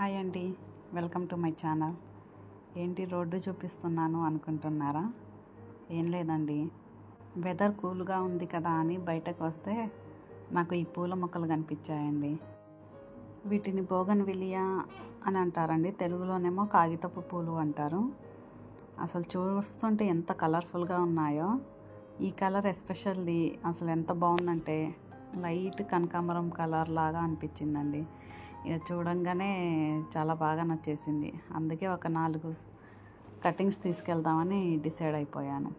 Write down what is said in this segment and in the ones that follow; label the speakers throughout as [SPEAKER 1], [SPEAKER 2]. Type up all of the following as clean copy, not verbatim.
[SPEAKER 1] Hi అండి, welcome to my channel. ఏంటి road చూపిస్తున్నాను అనుకుంటున్నారా? ఏం లేదండి, వెదర్ కూల్గా ఉంది కదా అని బయటకు వస్తే నాకు ఈ పూల మొక్కలు కనిపించాయండి. వీటిని బోగన్విలియా అని అంటారండి, తెలుగులోనేమో కాగితపు పూలు అంటారు. అసలు చూస్తుంటే ఎంత కలర్ఫుల్గా ఉన్నాయో. ఈ కలర్ ఎస్పెషల్లీ అసలు ఎంత బాగుందంటే లైట్ కనకాంబరం కలర్ లాగా అనిపించిందండి. ఇక చూడంగానే చాలా బాగా నచ్చేసింది. అందుకే ఒక 4 కటింగ్స్ తీసుకెళ్దామని డిసైడ్ అయిపోయాను.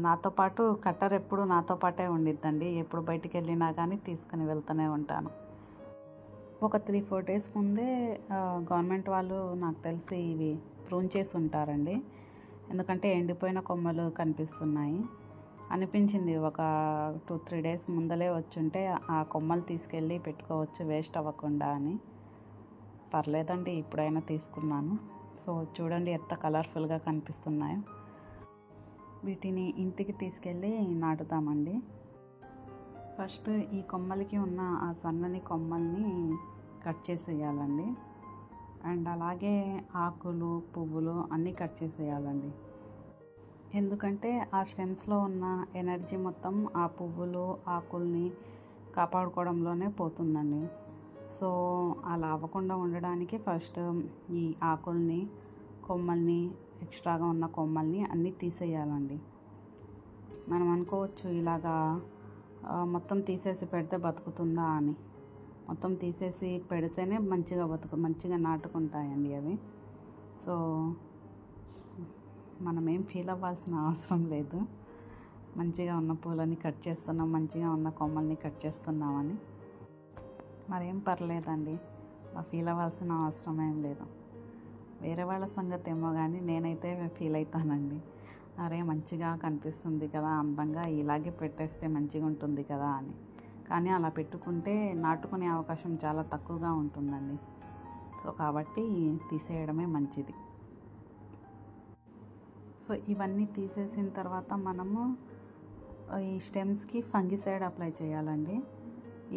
[SPEAKER 1] నాతో పాటు కట్టర్ ఎప్పుడు నాతో పాటే ఉండిద్దండి. ఎప్పుడు బయటికి వెళ్ళినా కానీ తీసుకుని వెళ్తూనే ఉంటాను. ఒక 3-4 డేస్ ముందే గవర్నమెంట్ వాళ్ళు నాకు తెలిసి ఇవి ప్రూన్ చేసి ఉంటారండి. ఎందుకంటే ఎండిపోయిన కొమ్మలు కనిపిస్తున్నాయి అనిపించింది. ఒక 2-3 డేస్ ముందలే వచ్చుంటే ఆ కొమ్మలు తీసుకెళ్ళి పెట్టుకోవచ్చు వేస్ట్ అవ్వకుండా అని. పర్లేదండి, ఇప్పుడైనా తీసుకున్నాను. సో చూడండి ఎంత కలర్ఫుల్గా కనిపిస్తున్నాయో. వీటిని ఇంటికి తీసుకెళ్ళి నాటుతామండి. ఫస్ట్ ఈ కొమ్మలకి ఉన్న ఆ సన్నని కొమ్మల్ని కట్ చేసేయాలండి. అండ్ అలాగే ఆకులు పువ్వులు అన్నీ కట్ చేసేయాలండి. ఎందుకంటే ఆ స్టెమ్స్లో ఉన్న ఎనర్జీ మొత్తం ఆ పువ్వులు ఆకుల్ని కాపాడుకోవడంలోనే పోతుందండి. సో అలా అవ్వకుండా ఉండడానికి ఫస్ట్ ఈ ఆకుల్ని కొమ్మల్ని ఎక్స్ట్రాగా ఉన్న కొమ్మల్ని అన్నీ తీసేయాలండి. మనం అనుకోవచ్చు ఇలాగా మొత్తం తీసేసి పెడితే బతుకుతుందా అని. మొత్తం తీసేసి పెడితేనే మంచిగా నాటుకుంటాయండి అవి. సో మనం ఏం ఫీల్ అవ్వాల్సిన అవసరం లేదు. మంచిగా ఉన్న పూలని కట్ చేస్తున్నాం, మంచిగా ఉన్న కొమ్మల్ని కట్ చేస్తున్నామని మరేం పర్లేదండి. ఫీల్ అవ్వాల్సిన అవసరం ఏం లేదు. వేరే వాళ్ళ సంగతి ఏమో కానీ నేనైతే ఫీల్ అవుతానండి. అరే మంచిగా కనిపిస్తుంది కదా, అందంగా ఇలాగే పెట్టేస్తే మంచిగా ఉంటుంది కదా అని. కానీ అలా పెట్టుకుంటే నాటుకునే అవకాశం చాలా తక్కువగా ఉంటుందండి. సో కాబట్టి తీసేయడమే మంచిది. సో ఇవన్నీ తీసేసిన తర్వాత మనము ఈ స్టెమ్స్కి ఫంగిసైడ్ అప్లై చేయాలండి.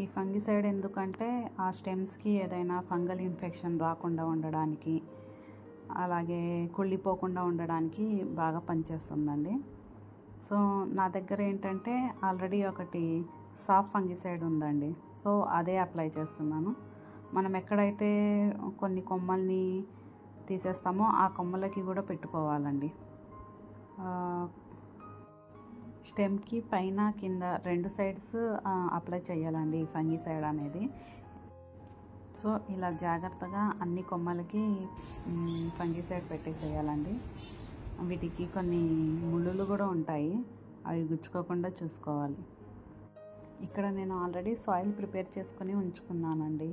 [SPEAKER 1] ఈ ఫంగిసైడ్ ఎందుకంటే ఆ స్టెమ్స్కి ఏదైనా ఫంగల్ ఇన్ఫెక్షన్ రాకుండా ఉండడానికి, అలాగే కుళ్ళిపోకుండా ఉండడానికి బాగా పనిచేస్తుందండి. సో నా దగ్గర ఏంటంటే ఆల్రెడీ ఒకటి సాఫ్ ఫంగిసైడ్ ఉందండి. సో అదే అప్లై చేస్తున్నాను. మనం ఎక్కడైతే కొన్ని కొమ్మల్ని తీసేస్తామో ఆ కొమ్మలకి కూడా పెట్టుకోవాలండి. స్టెమ్కి పైన కింద 2 సైడ్స్ అప్లై చేయాలండి ఈ ఫంగిసైడ్ అనేది. సో ఇలా జాగ్రత్తగా అన్ని కొమ్మలకి ఫంగిసైడ్ పెట్టేసేయాలండి. వీటికి కొన్ని ముళ్ళులు కూడా ఉంటాయి, అవి గుచ్చుకోకుండా చూసుకోవాలి. ఇక్కడ నేను ఆల్రెడీ సాయిల్ ప్రిపేర్ చేసుకొని ఉంచుకున్నానండి.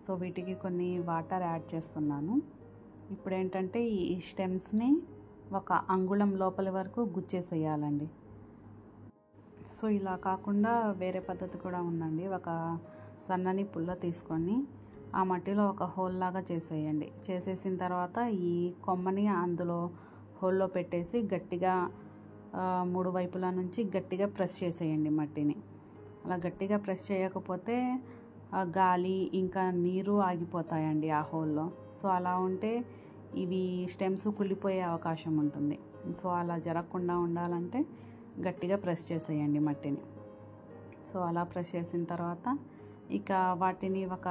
[SPEAKER 1] సో వీటికి కొన్ని వాటర్ యాడ్ చేస్తున్నాను. ఇప్పుడు ఏంటంటే ఈ స్టెమ్స్ని ఒక అంగుళం లోపలి వరకు గుచ్చేసేయాలండి. సో ఇలా కాకుండా వేరే పద్ధతి కూడా ఉందండి. ఒక సన్నని పుల్ల తీసుకొని ఆ మట్టిలో ఒక హోల్ లాగా చేసేయండి. చేసేసిన తర్వాత ఈ కొమ్మని అందులో హోల్లో పెట్టేసి గట్టిగా 3 వైపుల నుంచి గట్టిగా ప్రెస్ చేసేయండి మట్టిని. అలా గట్టిగా ప్రెస్ చేయకపోతే గాలి ఇంకా నీరు ఆగిపోతాయండి ఆ హోల్లో. సో అలా ఉంటే ఇవి స్టెమ్స్ కుళ్ళిపోయే అవకాశం ఉంటుంది. సో అలా జరగకుండా ఉండాలంటే గట్టిగా ప్రెస్ చేసేయండి మట్టిని. సో అలా ప్రెస్ చేసిన తర్వాత ఇక వాటిని ఒక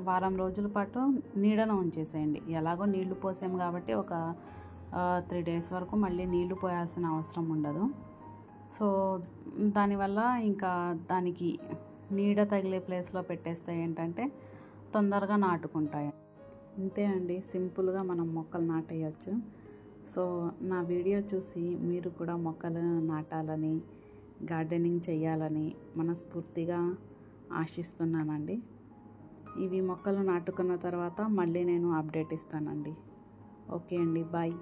[SPEAKER 1] వారం రోజుల పాటు నీడన ఉంచేసేయండి. ఎలాగో నీళ్లు పోసాం కాబట్టి ఒక 3 డేస్ వరకు మళ్ళీ నీళ్లు పోయాల్సిన అవసరం ఉండదు. సో దానివల్ల ఇంకా దానికి నీడ తగిలే ప్లేస్లో పెట్టేస్తే ఏంటంటే తొందరగా నాటుకుంటాయి. అంతే అండి, సింపుల్గా మనం మొక్కలు నాటేయచ్చు. సో నా వీడియో చూసి మీరు కూడా మొక్కలు నాటాలని, గార్డెనింగ్ చేయాలని మనస్ఫూర్తిగా ఆశిస్తున్నానండి. ఇవి మొక్కలు నాటుకున్న తర్వాత మళ్ళీ నేను అప్డేట్ ఇస్తానండి. ఓకే అండి, బాయ్.